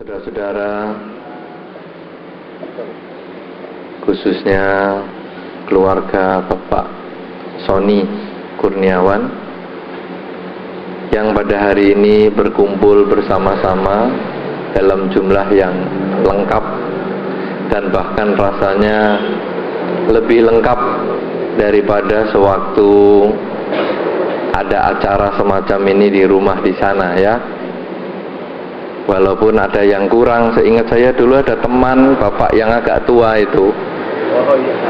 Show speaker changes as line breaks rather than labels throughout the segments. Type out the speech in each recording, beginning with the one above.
Saudara-saudara, khususnya keluarga Bapak Sony Kurniawan yang pada hari ini berkumpul bersama-sama dalam jumlah yang lengkap dan bahkan rasanya lebih lengkap daripada sewaktu ada acara semacam ini di rumah di sana, ya. Walaupun ada yang kurang, seingat saya dulu ada teman bapak yang agak tua itu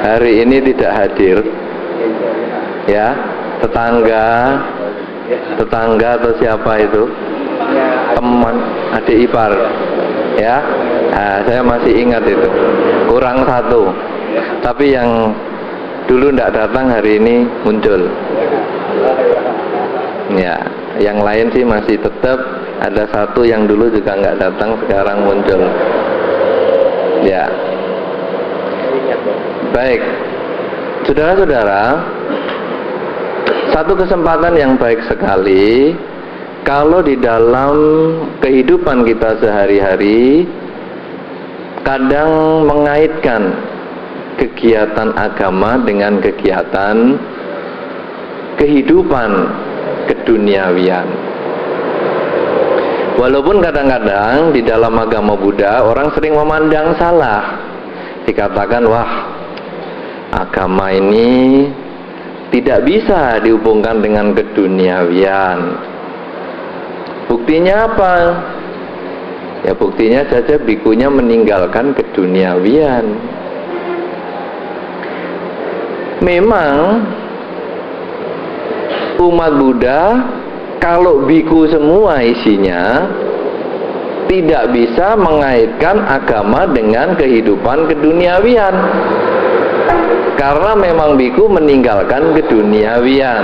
hari ini tidak hadir, ya, tetangga atau siapa itu, teman adik ipar, ya. Nah, saya masih ingat itu, kurang satu, tapi yang dulu tidak datang hari ini muncul, ya. Yang lain sih masih tetap, ada satu yang dulu juga nggak datang sekarang muncul, ya. Baik, saudara-saudara, satu kesempatan yang baik sekali kalau di dalam kehidupan kita sehari-hari kadang mengaitkan kegiatan agama dengan kegiatan kehidupan keduniawian. Walaupun kadang-kadang di dalam agama Buddha orang sering memandang salah, dikatakan, wah, agama ini tidak bisa dihubungkan dengan keduniawian. Buktinya apa? Ya buktinya saja bikunya meninggalkan keduniawian. Memang umat Buddha kalau biku semua isinya tidak bisa mengaitkan agama dengan kehidupan keduniawian, karena memang biku meninggalkan keduniawian,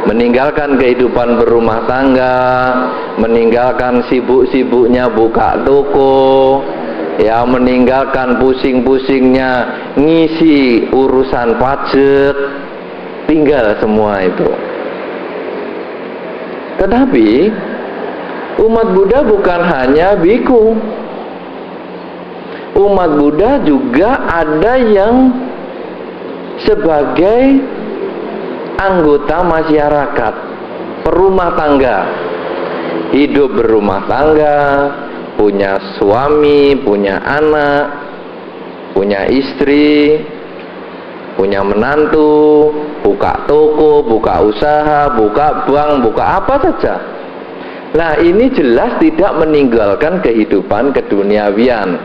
meninggalkan kehidupan berumah tangga, meninggalkan sibuk-sibuknya buka toko, ya, meninggalkan pusing-pusingnya ngisi urusan pajak, tinggal semua itu. Tetapi umat Buddha bukan hanya biku. Umat Buddha juga ada yang sebagai anggota masyarakat, perumah tangga, hidup berumah tangga, punya suami, punya anak, punya istri, punya menantu, buka toko, buka usaha, buka bank, buka apa saja. Nah, ini jelas tidak meninggalkan kehidupan keduniawian,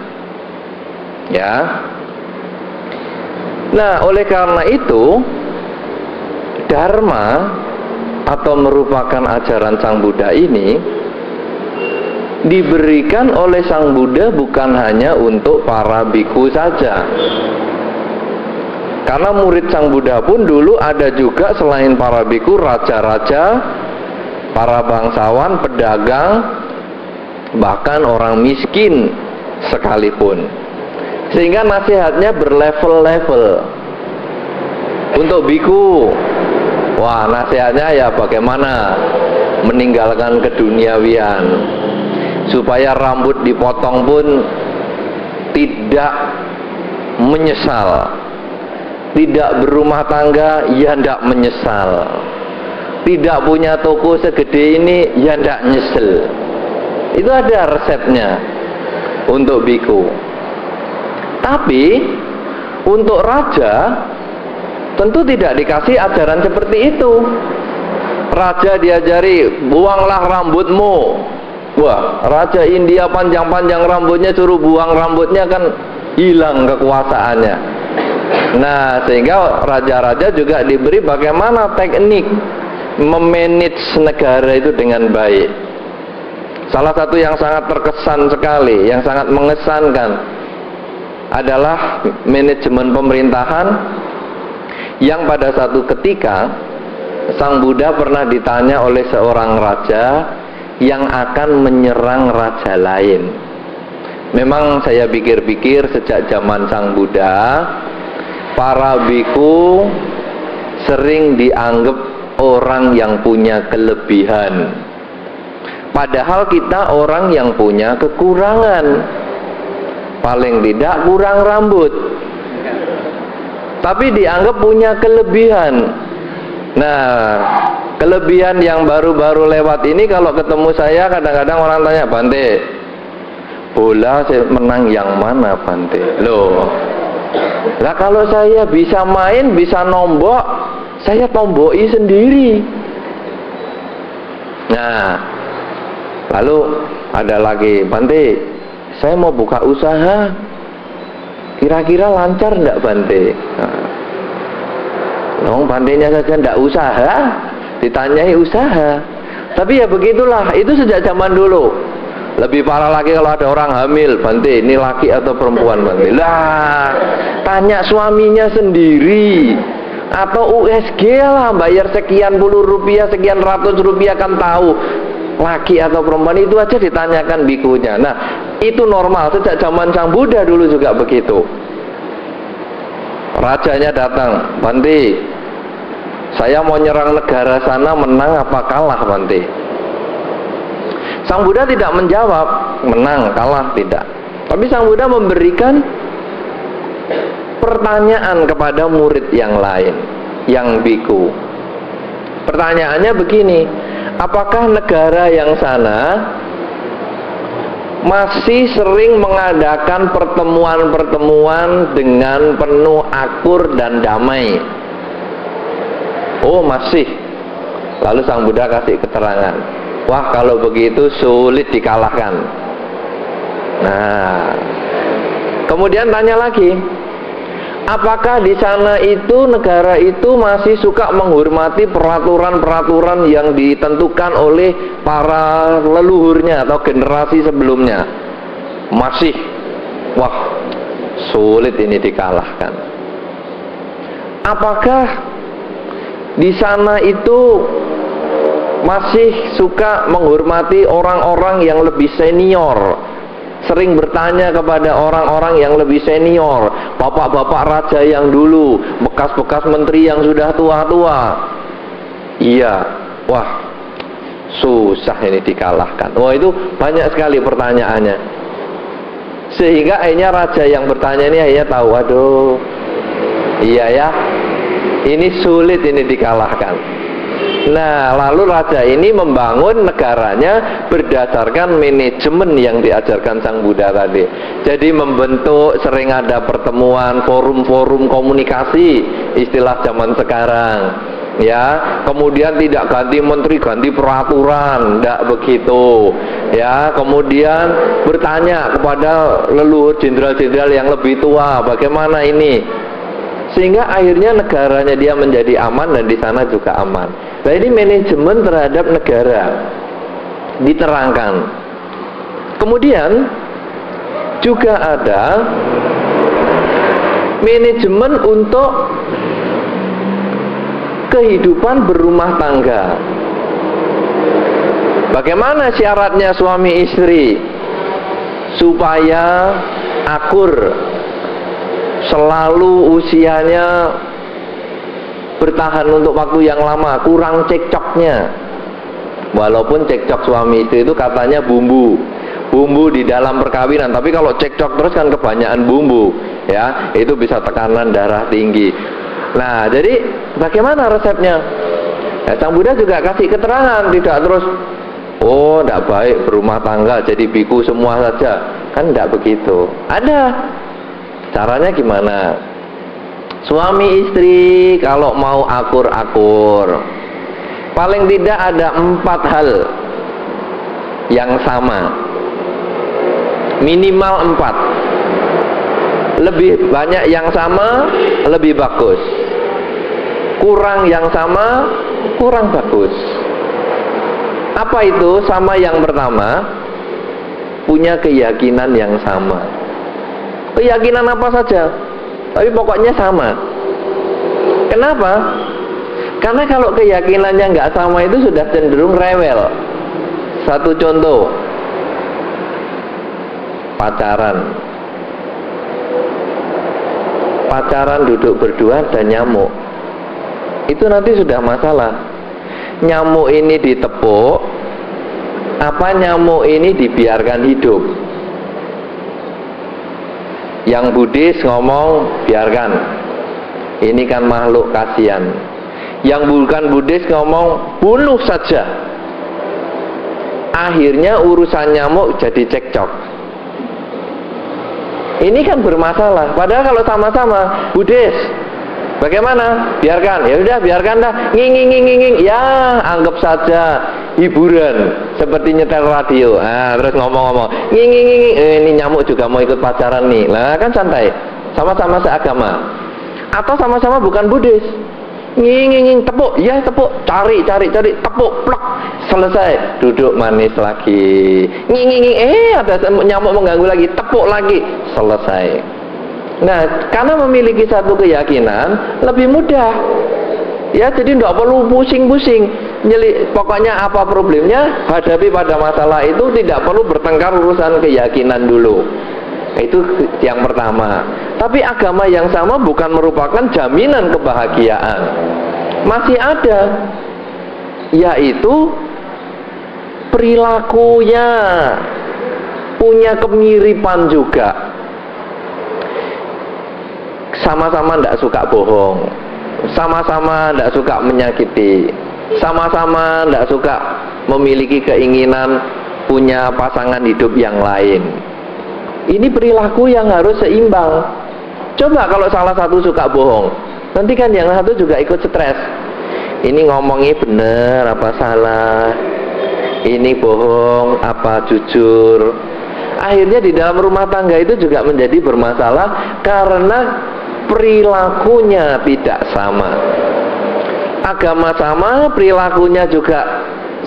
ya. Nah, oleh karena itu Dharma atau merupakan ajaran Sang Buddha ini diberikan oleh Sang Buddha bukan hanya untuk para biku saja. Karena murid Sang Buddha pun dulu ada juga selain para biku, raja-raja, para bangsawan, pedagang, bahkan orang miskin sekalipun. Sehingga nasihatnya berlevel-level. Untuk biku, wah, nasihatnya ya bagaimana meninggalkan keduniawian, supaya rambut dipotong pun tidak menyesal, tidak berumah tangga ya tidak menyesal, tidak punya toko segede ini ya tidak nyesel. Itu ada resepnya untuk biku. Tapi untuk raja tentu tidak dikasih ajaran seperti itu. Raja diajari, buanglah rambutmu. Wah, raja India panjang-panjang rambutnya, suruh buang rambutnya kan hilang kekuasaannya. Nah, sehingga raja-raja juga diberi bagaimana teknik memanage negara itu dengan baik. Salah satu yang sangat terkesan sekali, yang sangat mengesankan adalah manajemen pemerintahan yang pada satu ketika Sang Buddha pernah ditanya oleh seorang raja yang akan menyerang raja lain. Memang saya pikir-pikir sejak zaman Sang Buddha, para biku sering dianggap orang yang punya kelebihan. Padahal kita orang yang punya kekurangan. Paling tidak kurang rambut, tapi dianggap punya kelebihan. Nah, kelebihan yang baru-baru lewat ini, kalau ketemu saya kadang-kadang orang tanya, Bante, bola saya menang yang mana Bante? Loh, lah kalau saya bisa main, bisa nombok, saya tomboki sendiri. Nah, lalu ada lagi, Bante, saya mau buka usaha, kira-kira lancar enggak Bante? Nah, Bantenya saja enggak usaha, ditanyai usaha. Tapi ya begitulah, itu sejak zaman dulu. Lebih parah lagi kalau ada orang hamil, Bante, ini laki atau perempuan Bante? Lah, tanya suaminya sendiri. Atau USG lah, bayar sekian puluh rupiah, sekian ratus rupiah kan tahu laki atau perempuan, itu aja ditanyakan bikunya. Nah, itu normal sejak zaman Sang Buddha dulu juga begitu. Rajanya datang, Bante, saya mau nyerang negara sana, menang apa kalah Bante? Sang Buddha tidak menjawab menang, kalah, tidak. Tapi Sang Buddha memberikan pertanyaan kepada murid yang lain, yang biku. Pertanyaannya begini, apakah negara yang sana masih sering mengadakan pertemuan-pertemuan dengan penuh akur dan damai? Oh, masih. Lalu Sang Buddha kasih keterangan, wah kalau begitu sulit dikalahkan. Nah, kemudian tanya lagi, apakah di sana itu, negara itu masih suka menghormati peraturan-peraturan yang ditentukan oleh para leluhurnya atau generasi sebelumnya? Masih. Wah, sulit ini dikalahkan. Apakah di sana itu masih suka menghormati orang-orang yang lebih senior? Sering bertanya kepada orang-orang yang lebih senior, bapak-bapak raja yang dulu, bekas-bekas menteri yang sudah tua-tua. Iya. Wah, susah ini dikalahkan. Wah, itu banyak sekali pertanyaannya. Sehingga akhirnya raja yang bertanya ini akhirnya tahu, aduh, iya ya, ini sulit ini dikalahkan. Nah, lalu raja ini membangun negaranya berdasarkan manajemen yang diajarkan Sang Buddha tadi. Jadi membentuk, sering ada pertemuan, forum-forum komunikasi, istilah zaman sekarang. Ya, kemudian tidak ganti menteri, ganti peraturan, tidak begitu. Ya, kemudian bertanya kepada leluhur jenderal-jenderal yang lebih tua, bagaimana ini? Sehingga akhirnya negaranya dia menjadi aman dan di sana juga aman. Nah, ini manajemen terhadap negara diterangkan. Kemudian juga ada manajemen untuk kehidupan berumah tangga. Bagaimana syaratnya suami istri supaya akur, selalu usianya bertahan untuk waktu yang lama, kurang cekcoknya. Walaupun cekcok suami istri itu katanya bumbu di dalam perkawinan, tapi kalau cekcok terus kan kebanyakan bumbu, ya, itu bisa tekanan darah tinggi. Nah, jadi bagaimana resepnya? Ya, Sang Buddha juga kasih keterangan, tidak terus, oh, tidak baik berumah tangga, jadi biku semua saja, kan tidak begitu. Ada caranya gimana? Suami istri kalau mau akur-akur, paling tidak ada 4 hal yang sama, minimal 4. Lebih banyak yang sama, lebih bagus. Kurang yang sama, kurang bagus. Apa itu? Sama yang pertama, punya keyakinan yang sama. Keyakinan apa saja, tapi pokoknya sama. Kenapa? Karena kalau keyakinannya nggak sama itu sudah cenderung rewel. Satu contoh, pacaran duduk berdua dan nyamuk, itu nanti sudah masalah. Nyamuk ini ditepuk, apa nyamuk ini dibiarkan hidup? Yang Buddhis ngomong biarkan, ini kan makhluk kasihan. Yang bukan Buddhis ngomong bunuh saja. Akhirnya urusan nyamuk jadi cekcok. Ini kan bermasalah. Padahal kalau sama-sama Buddhis, bagaimana? Biarkan, ya udah biarkan dah. Nging, ya anggap saja hiburan seperti nyetel radio. Terus ngomong-ngomong, nging, ini nyamuk juga mau ikut pacaran nih. Lah kan santai, sama-sama seagama. Atau sama-sama bukan Buddhis. Nging, tepuk, ya tepuk, cari, tepuk, plek, selesai, duduk manis lagi. Nging, ada nyamuk mengganggu lagi, tepuk lagi, selesai. Nah, karena memiliki satu keyakinan lebih mudah. Ya, jadi tidak perlu pusing-pusing. Pokoknya apa problemnya, hadapi pada masalah itu, tidak perlu bertengkar urusan keyakinan dulu. Itu yang pertama. Tapi agama yang sama bukan merupakan jaminan kebahagiaan. Masih ada, yaitu perilakunya punya kemiripan juga. Sama-sama tidak suka bohong, sama-sama tidak suka menyakiti, sama-sama tidak suka memiliki keinginan punya pasangan hidup yang lain. Ini perilaku yang harus seimbang. Coba kalau salah satu suka bohong, nanti kan yang satu juga ikut stres. Ini ngomongnya benar apa salah, ini bohong apa jujur. Akhirnya di dalam rumah tangga itu juga menjadi bermasalah karena perilakunya tidak sama. Agama sama, perilakunya juga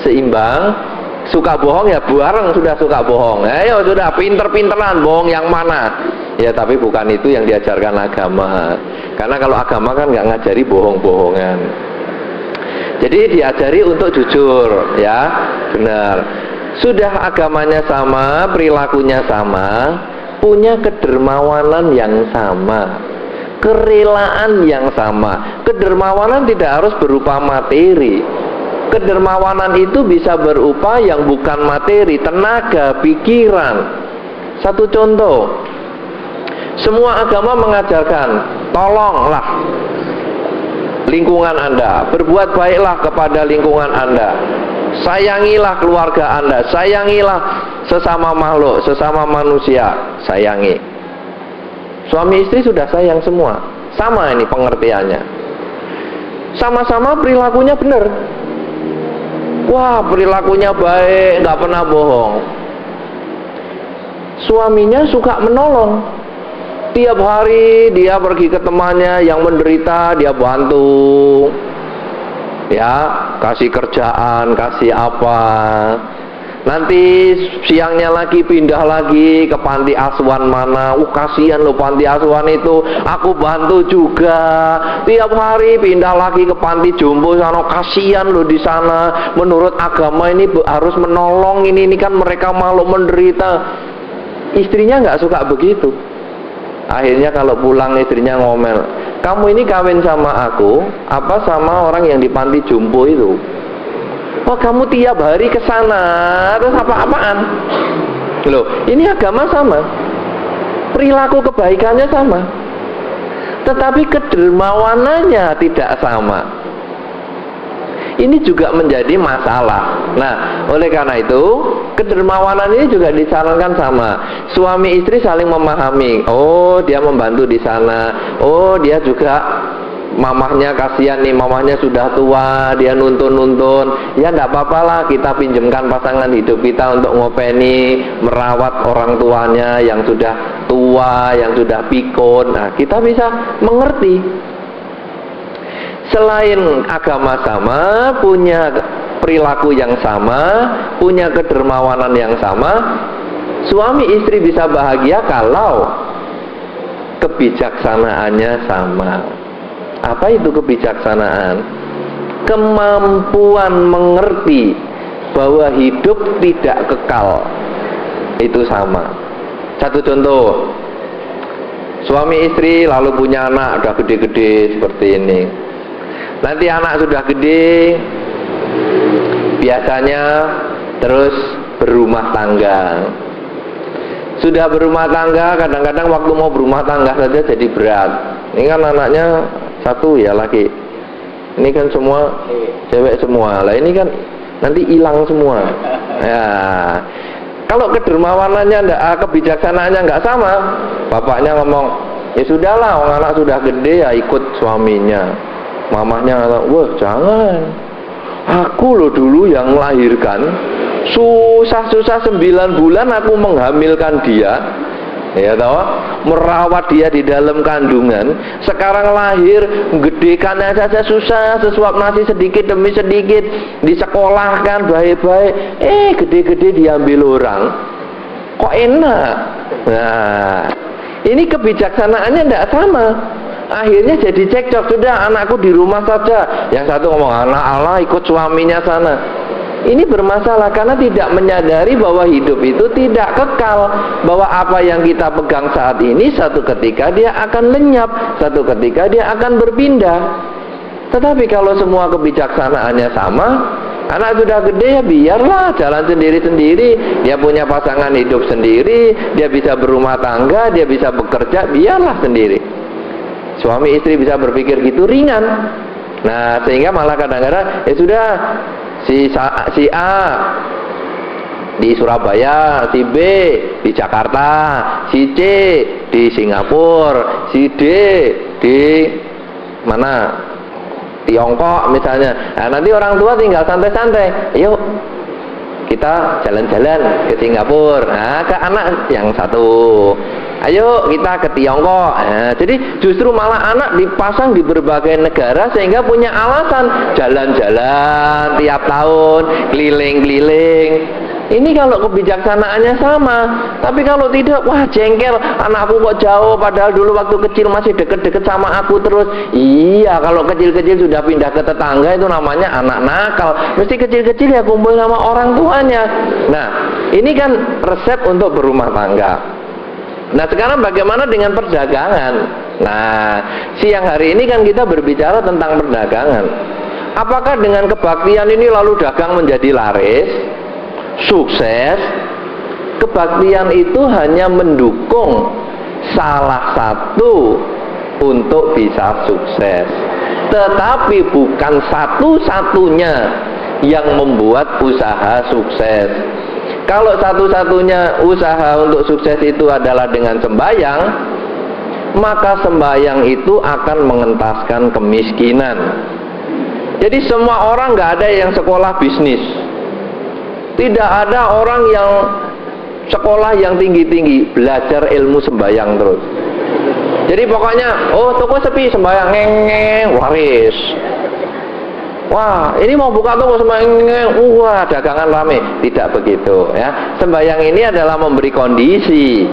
seimbang. Suka bohong ya bareng sudah suka bohong. Ayo sudah pinter-pinteran bohong yang mana? Ya tapi bukan itu yang diajarkan agama. Karena kalau agama kan nggak ngajari bohong-bohongan. Jadi diajari untuk jujur, ya benar. Sudah agamanya sama, perilakunya sama, punya kedermawanan yang sama, kerelaan yang sama. Kedermawanan tidak harus berupa materi. Kedermawanan itu bisa berupa yang bukan materi, tenaga, pikiran. Satu contoh, semua agama mengajarkan, tolonglah lingkungan Anda, berbuat baiklah kepada lingkungan Anda, sayangilah keluarga Anda, sayangilah sesama makhluk, sesama manusia, sayangi. Suami istri sudah sayang semua, sama ini pengertiannya. Sama-sama perilakunya benar. Wah, perilakunya baik, nggak pernah bohong. Suaminya suka menolong. Tiap hari dia pergi ke temannya yang menderita, dia bantu. Ya, kasih kerjaan, kasih apa. Nanti siangnya lagi pindah lagi ke panti asuhan mana. Kasihan loh panti asuhan itu, aku bantu juga. Tiap hari pindah lagi ke panti jompo sana, kasihan loh di sana. Menurut agama ini harus menolong ini kan mereka malu menderita. Istrinya nggak suka begitu. Akhirnya kalau pulang istrinya ngomel, kamu ini kawin sama aku apa sama orang yang di panti jompo itu? Oh kamu tiap hari ke sana, terus apa-apaan? Loh, ini agama sama, perilaku kebaikannya sama, tetapi kedermawanannya tidak sama. Ini juga menjadi masalah. Nah, oleh karena itu, kedermawanan ini juga disarankan sama. Suami istri saling memahami. Oh, dia membantu di sana. Oh, dia juga mamahnya kasihan nih, mamahnya sudah tua, dia nuntun-nuntun. Ya enggak apa-apalah, kita pinjamkan pasangan hidup kita untuk ngopeni, merawat orang tuanya yang sudah tua, yang sudah pikun. Nah, kita bisa mengerti. Selain agama sama, punya perilaku yang sama, punya kedermawanan yang sama, suami istri bisa bahagia kalau kebijaksanaannya sama. Apa itu kebijaksanaan? Kemampuan mengerti bahwa hidup tidak kekal, itu sama. Satu contoh, suami istri lalu punya anak udah gede-gede seperti ini. Nanti anak sudah gede, biasanya terus berumah tangga. Sudah berumah tangga, kadang-kadang waktu mau berumah tangga saja jadi berat. Ini kan anaknya satu ya laki. Ini kan semua cewek semua. Lah ini kan nanti hilang semua. Ya. Kalau kedermawanannya enggak, kebijaksanaannya enggak sama, bapaknya ngomong, ya sudahlah, orang anak sudah gede ya ikut suaminya. Mamahnya ngomong, wah jangan. Aku loh dulu yang melahirkan, susah-susah 9 bulan aku menghamilkan dia, ya tahu, merawat dia di dalam kandungan. Sekarang lahir, gedekannya saja susah, sesuap nasi sedikit demi sedikit, disekolahkan baik-baik, gede-gede diambil orang. Kok enak? Nah, ini kebijaksanaannya tidak sama. Akhirnya jadi cekcok, sudah anakku di rumah saja. Yang satu ngomong, anak Allah ikut suaminya sana. Ini bermasalah karena tidak menyadari bahwa hidup itu tidak kekal, bahwa apa yang kita pegang saat ini satu ketika dia akan lenyap, satu ketika dia akan berpindah. Tetapi kalau semua kebijaksanaannya sama, anak sudah gede ya biarlah jalan sendiri-sendiri, dia punya pasangan hidup sendiri, dia bisa berumah tangga, dia bisa bekerja, biarlah sendiri. Suami istri bisa berpikir gitu ringan. Nah, sehingga malah kadang-kadang ya sudah si A di Surabaya, si B di Jakarta, si C di Singapura, si D di mana? Tiongkok misalnya. Nah, nanti orang tua tinggal santai-santai. Yuk kita jalan-jalan ke Singapura. Nah, ke anak yang satu. Ayo kita ke Tiongkok. Nah, jadi justru malah anak dipasang di berbagai negara sehingga punya alasan jalan-jalan tiap tahun, keliling-keliling. Ini kalau kebijaksanaannya sama. Tapi kalau tidak, wah jengkel, anakku kok jauh padahal dulu waktu kecil masih deket-deket sama aku terus. Iya, kalau kecil-kecil sudah pindah ke tetangga itu namanya anak nakal. Mesti kecil-kecil ya kumpul sama orang tuanya. Nah, ini kan resep untuk berumah tangga. Nah, sekarang bagaimana dengan perdagangan? Nah, siang hari ini kan kita berbicara tentang perdagangan. Apakah dengan kebaktian ini lalu dagang menjadi laris, sukses? Kebaktian itu hanya mendukung salah satu untuk bisa sukses, tetapi bukan satu-satunya yang membuat usaha sukses. Kalau satu-satunya usaha untuk sukses itu adalah dengan sembahyang, maka sembahyang itu akan mengentaskan kemiskinan. Jadi semua orang nggak ada yang sekolah bisnis, tidak ada orang yang sekolah yang tinggi-tinggi, belajar ilmu sembahyang terus. Jadi pokoknya, oh toko sepi sembahyang, ngeng waris. Wah, ini mau buka toko sembahyang, wah dagangan rame. Tidak begitu ya. Sembahyang ini adalah memberi kondisi,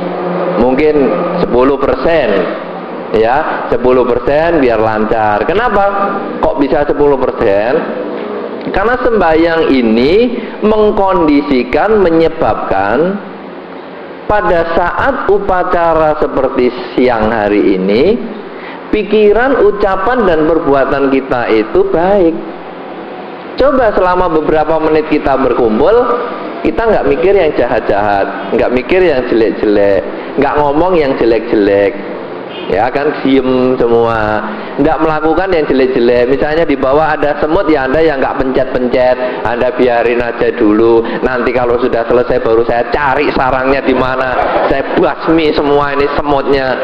mungkin 10%, ya 10% biar lancar. Kenapa? Kok bisa 10%? Karena sembahyang ini mengkondisikan, menyebabkan pada saat upacara seperti siang hari ini, pikiran, ucapan, dan perbuatan kita itu baik. Coba selama beberapa menit kita berkumpul, kita nggak mikir yang jahat-jahat, nggak mikir yang jelek-jelek, nggak ngomong yang jelek-jelek, ya kan, diem semua, nggak melakukan yang jelek-jelek. Misalnya di bawah ada semut, ya Anda yang nggak pencet-pencet, Anda biarin aja dulu. Nanti kalau sudah selesai baru saya cari sarangnya di mana, saya basmi semua ini semutnya.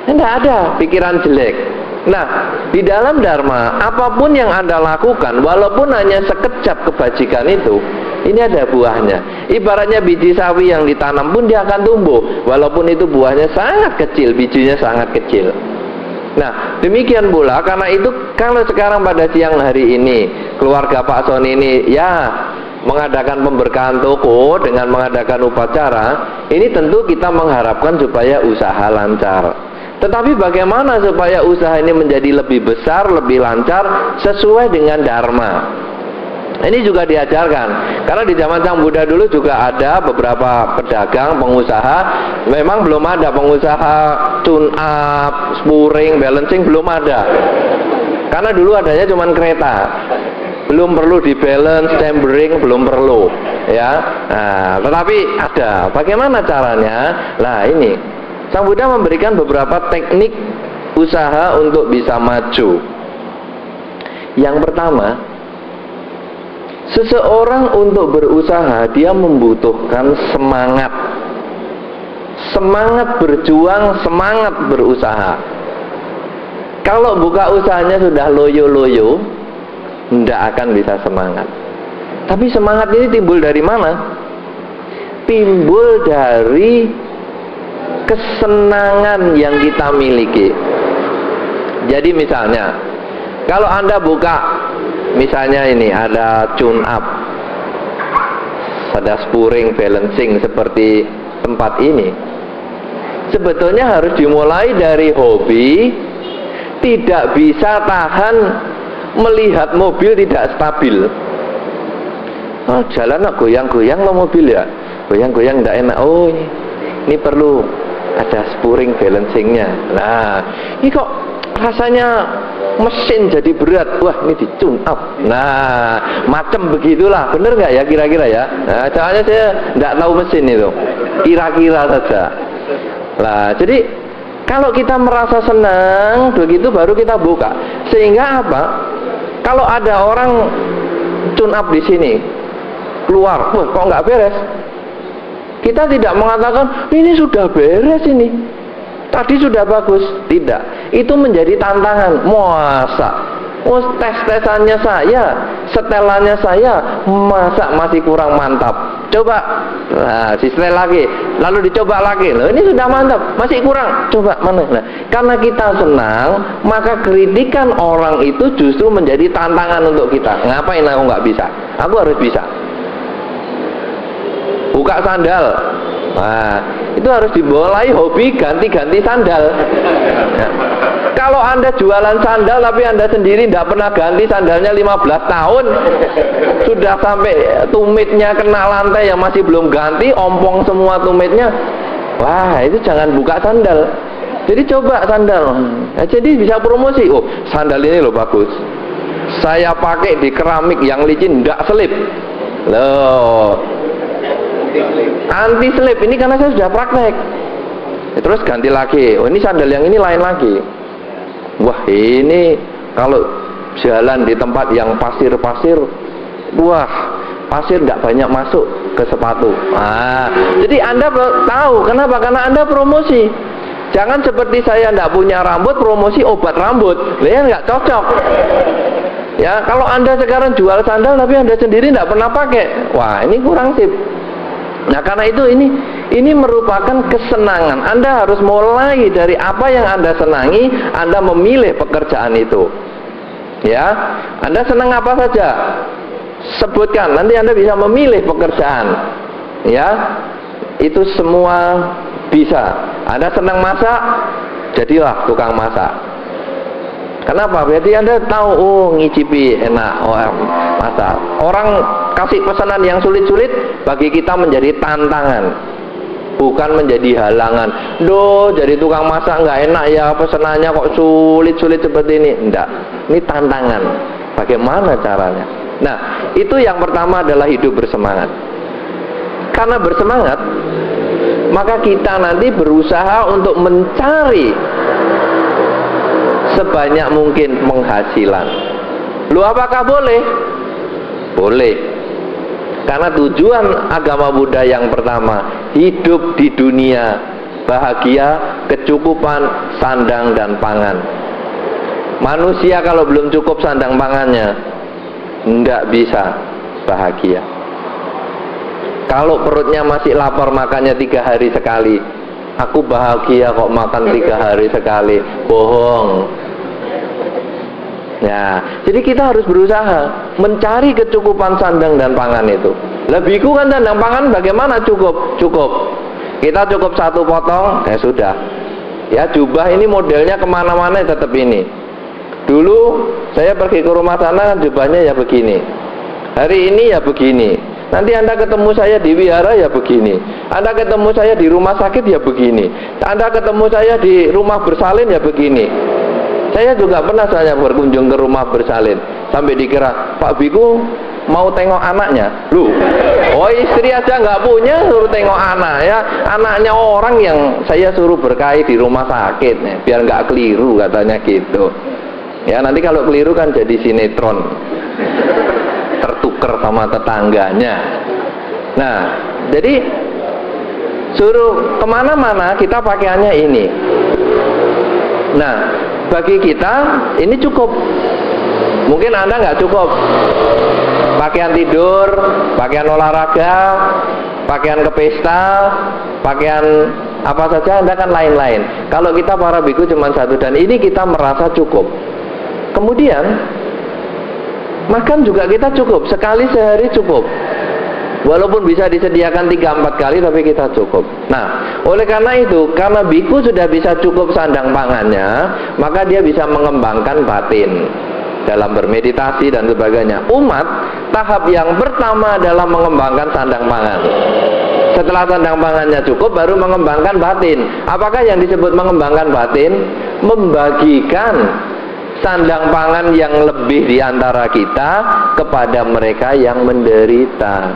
Nggak ada pikiran jelek. Nah, di dalam Dharma, apapun yang Anda lakukan, walaupun hanya sekejap kebajikan itu, ini ada buahnya. Ibaratnya biji sawi yang ditanam pun dia akan tumbuh, walaupun itu buahnya sangat kecil, bijinya sangat kecil. Nah, demikian pula, karena itu kalau sekarang pada siang hari ini, keluarga Pak Soni ini, ya mengadakan pemberkahan toko dengan mengadakan upacara, ini tentu kita mengharapkan supaya usaha lancar. Tetapi bagaimana supaya usaha ini menjadi lebih besar, lebih lancar, sesuai dengan Dharma? Ini juga diajarkan. Karena di zaman Sang Buddha dulu juga ada beberapa pedagang, pengusaha. Memang belum ada pengusaha tune up, spuring, balancing, belum ada. Karena dulu adanya cuma kereta. belum perlu di balance, chambering belum perlu, ya. Nah, tetapi ada. Bagaimana caranya? Nah, ini Sang Buddha memberikan beberapa teknik usaha untuk bisa maju. Yang pertama, seseorang untuk berusaha dia membutuhkan semangat. Semangat berjuang, semangat berusaha. Kalau buka usahanya sudah loyo-loyo, tidak akan bisa semangat. Tapi semangat ini timbul dari mana? Timbul dari kesenangan yang kita miliki. Jadi misalnya, kalau Anda buka, misalnya ini ada tune up, ada spuring, balancing seperti tempat ini. Sebetulnya harus dimulai dari hobi. Tidak bisa tahan melihat mobil tidak stabil. Oh, jalan goyang-goyang lo mobil ya, goyang-goyang tidak enak. Oh, ini perlu ada spuring balancingnya. Nah, ini kok rasanya mesin jadi berat. Wah, ini di tune up. Nah, macam begitulah. Bener nggak ya kira-kira ya? Nah, soalnya saya tidak tahu mesin itu. Kira-kira saja. Nah, jadi kalau kita merasa senang, begitu baru kita buka. Sehingga apa? Kalau ada orang tune up di sini, keluar, wah kok nggak beres? Kita tidak mengatakan ini sudah beres ini, tadi sudah bagus. Tidak, itu menjadi tantangan. Masa? Oh, tes-tesannya saya, setelannya saya, masa masih kurang mantap? Coba, nah, disetel lagi, lalu dicoba lagi. Loh, ini sudah mantap, masih kurang. Coba mana? Nah, karena kita senang, maka kritikan orang itu justru menjadi tantangan untuk kita. Ngapain aku nggak bisa? Aku harus bisa. Buka sandal. Nah, itu harus dimulai hobi ganti-ganti sandal. Nah, kalau Anda jualan sandal tapi Anda sendiri tidak pernah ganti sandalnya 15 tahun, sudah sampai tumitnya kena lantai yang masih belum ganti, ompong semua tumitnya. Wah, itu jangan buka sandal. Jadi coba sandal. Nah, jadi bisa promosi. Oh, sandal ini loh bagus. Saya pakai di keramik yang licin, tidak selip. Loh, anti slip ini karena saya sudah praktek. Terus ganti lagi. Oh, ini sandal yang ini lain lagi. Wah, ini kalau jalan di tempat yang pasir-pasir, wah, pasir nggak banyak masuk ke sepatu. Nah, jadi Anda tahu kenapa? Karena Anda promosi. Jangan seperti saya nggak punya rambut, promosi obat rambut. Lihat nggak cocok. Ya, kalau Anda sekarang jual sandal tapi Anda sendiri nggak pernah pakai, wah ini kurang sip. Nah, karena itu ini merupakan kesenangan. Anda harus mulai dari apa yang Anda senangi, Anda memilih pekerjaan itu. Ya, Anda senang apa saja, sebutkan. Nanti Anda bisa memilih pekerjaan. Ya, itu semua bisa. Anda senang masak, jadilah tukang masak. Kenapa? Berarti Anda tahu, oh ngicipi enak, oh masak. Orang kasih pesanan yang sulit-sulit, bagi kita menjadi tantangan, bukan menjadi halangan. Duh, jadi tukang masak nggak enak ya, pesanannya kok sulit-sulit seperti ini. Enggak, ini tantangan. Bagaimana caranya? Nah, itu yang pertama adalah hidup bersemangat. Karena bersemangat, maka kita nanti berusaha untuk mencari sebanyak mungkin penghasilan. Lu apakah boleh? Boleh. Karena tujuan agama Buddha yang pertama, hidup di dunia bahagia, kecukupan sandang dan pangan. Manusia kalau belum cukup sandang pangannya, tidak bisa bahagia. Kalau perutnya masih lapar, makannya 3 hari sekali. Aku bahagia kok makan 3 hari sekali. Bohong. Ya, jadi kita harus berusaha mencari kecukupan sandang dan pangan itu. Lebihku kan sandang pangan bagaimana cukup? Cukup. Kita cukup 1 potong, ya sudah. Ya, jubah ini modelnya kemana-mana tetap ini. Dulu saya pergi ke rumah sana, jubahnya ya begini. Hari ini ya begini. Nanti Anda ketemu saya di wihara ya begini. Anda ketemu saya di rumah sakit ya begini. Anda ketemu saya di rumah bersalin ya begini. Saya juga pernah saya berkunjung ke rumah bersalin. sampai dikira Pak Biku mau tengok anaknya. Loh, oh istri aja nggak punya suruh tengok anak ya, anaknya orang yang saya suruh berkahi di rumah sakit ya, biar nggak keliru katanya gitu. Ya nanti kalau keliru kan jadi sinetron, tertuker sama tetangganya. Nah jadi suruh kemana-mana kita pakaiannya ini. Nah bagi kita ini cukup. Mungkin Anda nggak cukup pakaian tidur, pakaian olahraga, pakaian ke pesta, pakaian apa saja Anda kan lain-lain. Kalau kita para biku cuma satu dan ini kita merasa cukup. Kemudian makan juga kita cukup, sekali sehari cukup. Walaupun bisa disediakan 3-4 kali tapi kita cukup. Nah, oleh karena itu, karena biku sudah bisa cukup sandang pangannya, maka dia bisa mengembangkan batin dalam bermeditasi dan sebagainya. Umat, tahap yang pertama adalah mengembangkan sandang pangan. Setelah sandang pangannya cukup, baru mengembangkan batin. Apakah yang disebut mengembangkan batin? Membagikan sandang pangan yang lebih di antara kita kepada mereka yang menderita.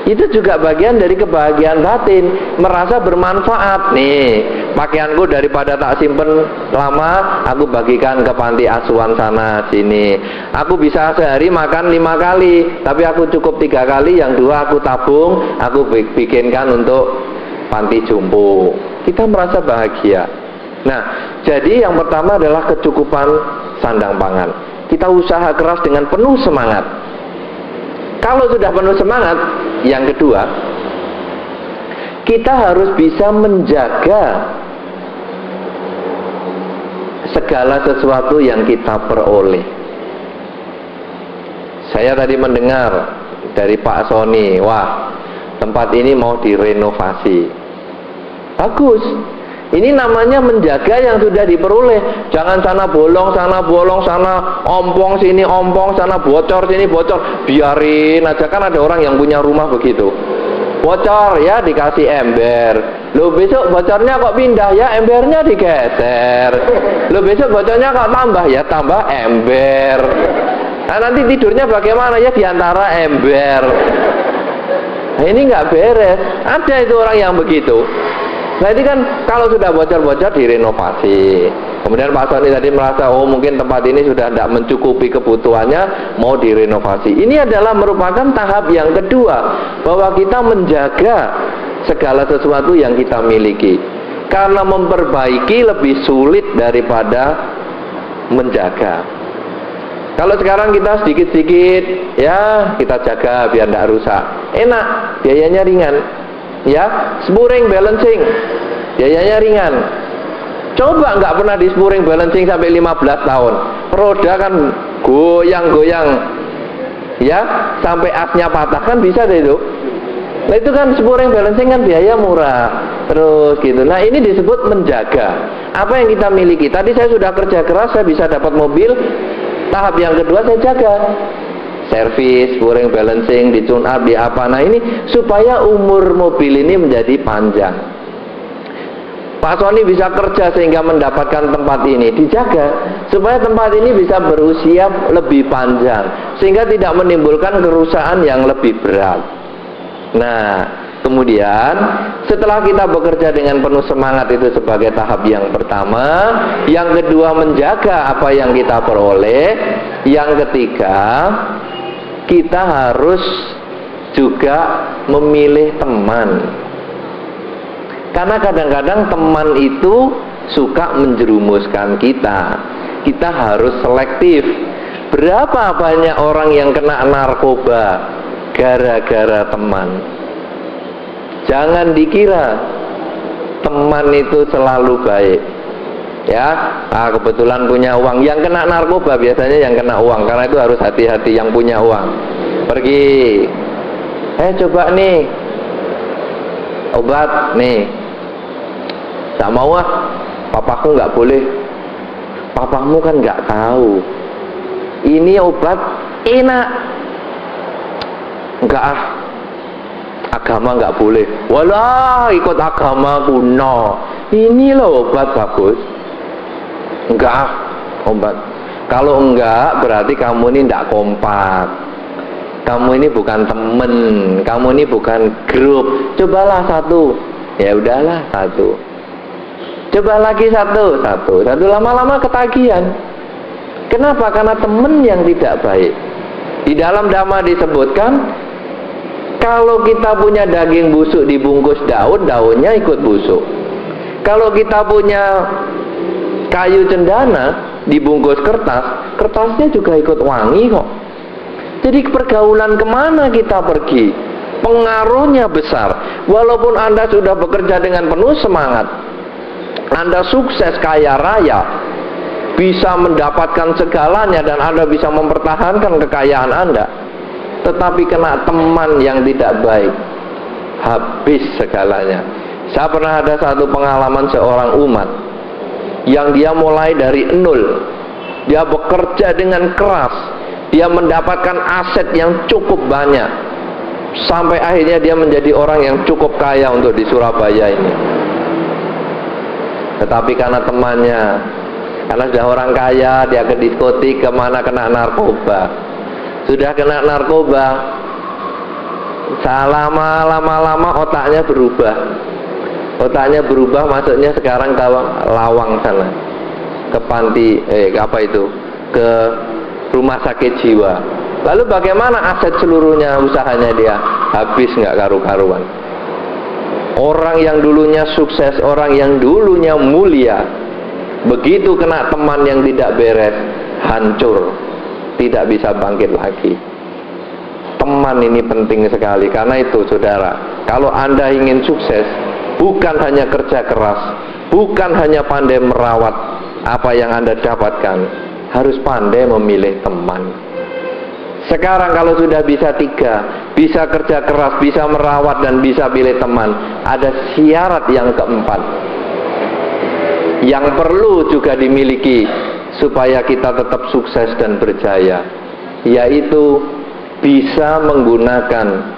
Itu juga bagian dari kebahagiaan batin, merasa bermanfaat. Nih, pakaianku daripada tak simpen lama, aku bagikan ke panti asuhan sana sini. Aku bisa sehari makan 5 kali, tapi aku cukup 3 kali, yang 2 aku tabung, aku bikinkan untuk panti jompo. Kita merasa bahagia. Nah, jadi yang pertama adalah kecukupan sandang pangan. Kita usaha keras dengan penuh semangat. Kalau sudah penuh semangat, yang kedua, kita harus bisa menjaga segala sesuatu yang kita peroleh. Saya tadi mendengar dari Pak Sony, wah, tempat ini mau direnovasi. Bagus. Ini namanya menjaga yang sudah diperoleh. Jangan sana bolong, sana ompong, sini ompong, sana bocor, sini bocor. Biarin aja, kan ada orang yang punya rumah begitu. Bocor ya dikasih ember. Loh besok bocornya kok pindah ya, embernya digeser. Loh besok bocornya kok tambah ya, tambah ember. Nah nanti tidurnya bagaimana ya, diantara ember. Nah ini nggak beres. Ada itu orang yang begitu. Nah ini kan kalau sudah bocor-bocor direnovasi. Kemudian Pak Sony tadi merasa oh mungkin tempat ini sudah tidak mencukupi kebutuhannya, mau direnovasi. Ini adalah merupakan tahap yang kedua, bahwa kita menjaga segala sesuatu yang kita miliki. Karena memperbaiki lebih sulit daripada menjaga. Kalau sekarang kita sedikit-sedikit ya kita jaga biar tidak rusak, enak, biayanya ringan. Ya, spuring balancing biayanya ringan. Coba nggak pernah di spuring balancing sampai 15 tahun, roda kan goyang-goyang ya, sampai asnya patah kan bisa deh itu. Nah itu kan spuring balancing kan biaya murah terus gitu. Nah ini disebut menjaga apa yang kita miliki. Tadi saya sudah kerja keras, saya bisa dapat mobil. Tahap yang kedua saya jaga servis, spuring balancing, di tune up, di apa. Nah ini supaya umur mobil ini menjadi panjang. Pak Sony bisa kerja sehingga mendapatkan tempat ini, dijaga supaya tempat ini bisa berusia lebih panjang, sehingga tidak menimbulkan kerusakan yang lebih berat. Nah kemudian setelah kita bekerja dengan penuh semangat, itu sebagai tahap yang pertama. Yang kedua menjaga apa yang kita peroleh. Yang ketiga, kita harus juga memilih teman. Karena kadang-kadang teman itu suka menjerumuskan kita. Kita harus selektif. Berapa banyak orang yang kena narkoba gara-gara teman. Jangan dikira teman itu selalu baik. Ya, kebetulan punya uang. Yang kena narkoba biasanya yang kena uang, karena itu harus hati-hati yang punya uang. Pergi, coba nih obat nih, tak mau papaku nggak boleh. Papamu kan nggak tahu. Ini obat enak, nggak agama nggak boleh. Walah ikut agama kuno. Ini loh obat bagus. Enggak obat. Kalau enggak, berarti kamu ini tidak kompak. Kamu ini bukan temen, kamu ini bukan grup. Cobalah satu, ya udahlah satu. Coba lagi satu. Lama-lama ketagihan. Kenapa? Karena temen yang tidak baik. Di dalam Dhamma disebutkan, kalau kita punya daging busuk dibungkus daun, daunnya ikut busuk. Kalau kita punya kayu cendana dibungkus kertas, kertasnya juga ikut wangi kok. Jadi pergaulan kemana kita pergi, pengaruhnya besar. Walaupun Anda sudah bekerja dengan penuh semangat, Anda sukses kaya raya, bisa mendapatkan segalanya, dan Anda bisa mempertahankan kekayaan Anda, tetapi kena teman yang tidak baik, habis segalanya. Saya pernah ada satu pengalaman seorang umat yang dia mulai dari nol. Dia bekerja dengan keras, dia mendapatkan aset yang cukup banyak, sampai akhirnya dia menjadi orang yang cukup kaya untuk di Surabaya ini. Tetapi karena temannya, karena sudah orang kaya, dia ke diskotik, kemana kena narkoba. Sudah kena narkoba, lama-lama otaknya berubah. Otaknya berubah, masuknya sekarang ke Lawang sana, ke panti, ke rumah sakit jiwa. Lalu bagaimana aset seluruhnya, usahanya dia habis, nggak karu-karuan. Orang yang dulunya sukses, orang yang dulunya mulia, begitu kena teman yang tidak beres, hancur, tidak bisa bangkit lagi. Teman ini penting sekali. Karena itu saudara, kalau Anda ingin sukses, bukan hanya kerja keras, bukan hanya pandai merawat apa yang Anda dapatkan, harus pandai memilih teman. Sekarang kalau sudah bisa tiga, bisa kerja keras, bisa merawat, dan bisa pilih teman, ada syarat yang keempat yang perlu juga dimiliki supaya kita tetap sukses dan berjaya, yaitu bisa menggunakan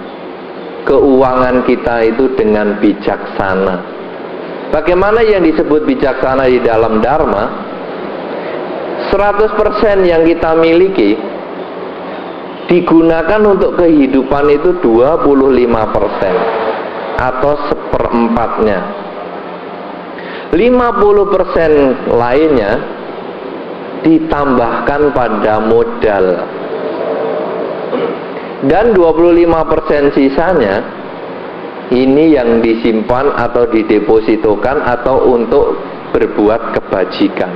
keuangan kita itu dengan bijaksana. Bagaimana yang disebut bijaksana di dalam Dharma? 100% yang kita miliki digunakan untuk kehidupan itu 25% atau seperempatnya. 50% lainnya ditambahkan pada modal, dan 25% sisanya ini yang disimpan atau didepositokan atau untuk berbuat kebajikan.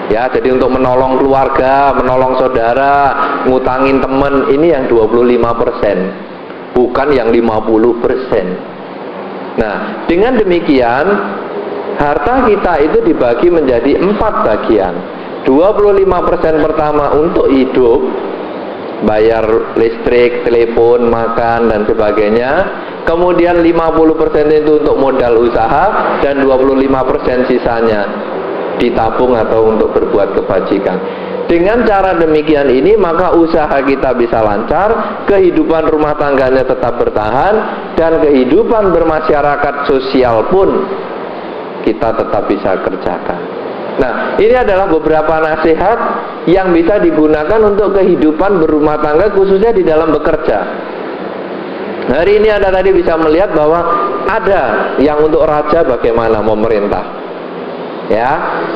Ya, jadi untuk menolong keluarga, menolong saudara, ngutangin teman, ini yang 25%, bukan yang 50%. Nah, dengan demikian harta kita itu dibagi menjadi 4 bagian. 25% pertama untuk hidup, bayar listrik, telepon, makan, dan sebagainya. Kemudian 50% itu untuk modal usaha, dan 25% sisanya ditabung atau untuk berbuat kebajikan. Dengan cara demikian ini, maka usaha kita bisa lancar, kehidupan rumah tangganya tetap bertahan, dan kehidupan bermasyarakat sosial pun kita tetap bisa kerjakan. Nah, ini adalah beberapa nasihat yang bisa digunakan untuk kehidupan berumah tangga, khususnya di dalam bekerja. Hari ini Anda tadi bisa melihat bahwa ada yang untuk raja bagaimana memerintah, ya.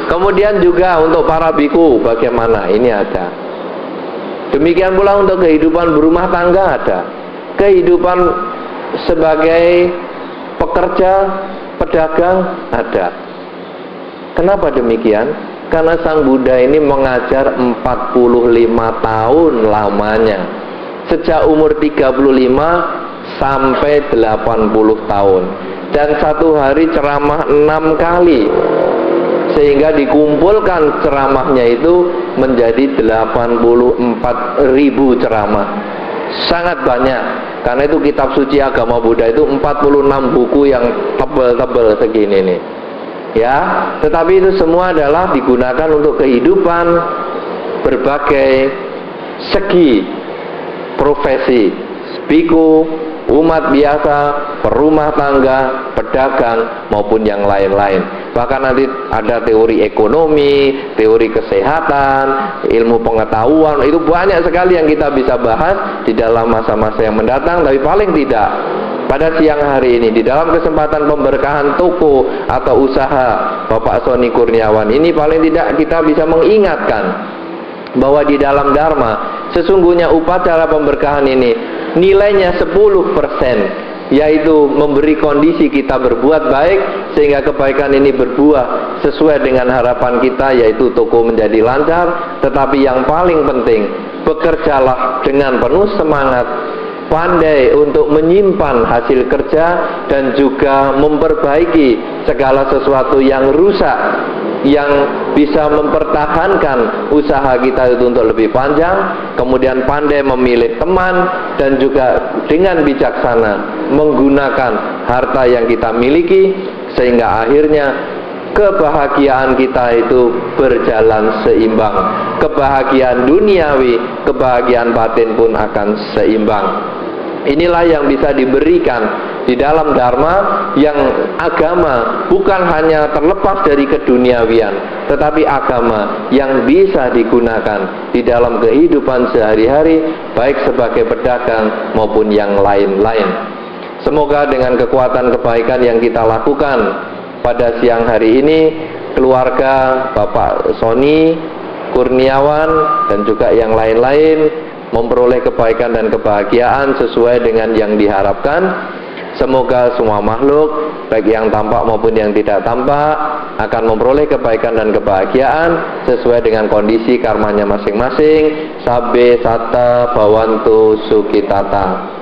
Kemudian juga untuk para biku bagaimana, ini ada. Demikian pula untuk kehidupan berumah tangga ada. Kehidupan sebagai pekerja, pedagang ada. Kenapa demikian? Karena Sang Buddha ini mengajar 45 tahun lamanya, sejak umur 35 sampai 80 tahun, dan satu hari ceramah 6 kali, sehingga dikumpulkan ceramahnya itu menjadi 84.000 ceramah. Sangat banyak. Karena itu kitab suci agama Buddha itu 46 buku yang tebal-tebal segini nih, ya. Tetapi itu semua adalah digunakan untuk kehidupan berbagai segi profesi, biku, umat biasa, perumah tangga, pedagang, maupun yang lain-lain. Bahkan nanti ada teori ekonomi, teori kesehatan, ilmu pengetahuan, itu banyak sekali yang kita bisa bahas di dalam masa-masa yang mendatang. Tapi paling tidak pada siang hari ini, di dalam kesempatan pemberkahan toko atau usaha Bapak Sony Kurniawan ini, paling tidak kita bisa mengingatkan bahwa di dalam Dharma sesungguhnya upacara pemberkahan ini nilainya 10%, yaitu memberi kondisi kita berbuat baik sehingga kebaikan ini berbuah sesuai dengan harapan kita, yaitu toko menjadi lancar. Tetapi yang paling penting, bekerjalah dengan penuh semangat, pandai untuk menyimpan hasil kerja dan juga memperbaiki segala sesuatu yang rusak, yang bisa mempertahankan usaha kita itu untuk lebih panjang. Kemudian pandai memilih teman dan juga dengan bijaksana menggunakan harta yang kita miliki, sehingga akhirnya kebahagiaan kita itu berjalan seimbang. Kebahagiaan duniawi, kebahagiaan batin pun akan seimbang. Inilah yang bisa diberikan di dalam Dharma, yang agama bukan hanya terlepas dari keduniawian, tetapi agama yang bisa digunakan di dalam kehidupan sehari-hari, baik sebagai pedagang maupun yang lain-lain. Semoga dengan kekuatan kebaikan yang kita lakukan pada siang hari ini, keluarga Bapak Sony Kurniawan dan juga yang lain-lain memperoleh kebaikan dan kebahagiaan sesuai dengan yang diharapkan. Semoga semua makhluk, baik yang tampak maupun yang tidak tampak, akan memperoleh kebaikan dan kebahagiaan sesuai dengan kondisi karmanya masing-masing. Sabbe satta bhavantu sukhitata.